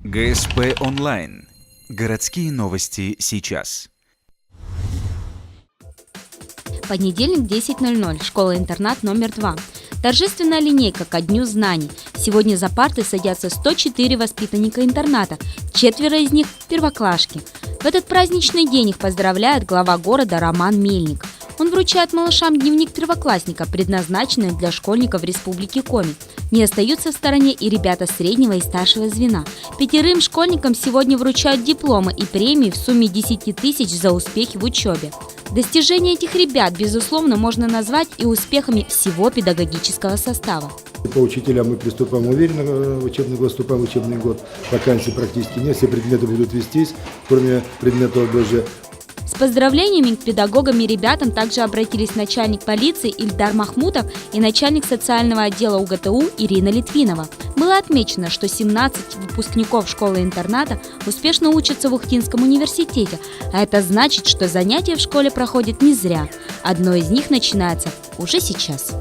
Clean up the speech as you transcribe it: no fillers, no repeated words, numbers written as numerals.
ГСП онлайн. Городские новости сейчас. Понедельник, 10:00. Школа-интернат номер 2. Торжественная линейка ко Дню знаний. Сегодня за парты садятся 104 воспитанника интерната, 4 из них – первоклашки. В этот праздничный день их поздравляет глава города Роман Мельник. Он вручает малышам дневник первоклассника, предназначенный для школьников Республики Коми. Не остаются в стороне и ребята среднего и старшего звена. 5 школьникам сегодня вручают дипломы и премии в сумме 10 тысяч за успехи в учебе. Достижения этих ребят, безусловно, можно назвать и успехами всего педагогического состава. По учителям мы приступаем уверенно в учебный год, вступаем в учебный год. Вакансий практически нет, все предметы будут вестись, кроме предметов ОБЖ. С поздравлениями к педагогам и ребятам также обратились начальник полиции Ильдар Махмутов и начальник социального отдела УГТУ Ирина Литвинова. Было отмечено, что 17 выпускников школы-интерната успешно учатся в Ухтинском университете, а это значит, что занятия в школе проходят не зря. Одно из них начинается уже сейчас.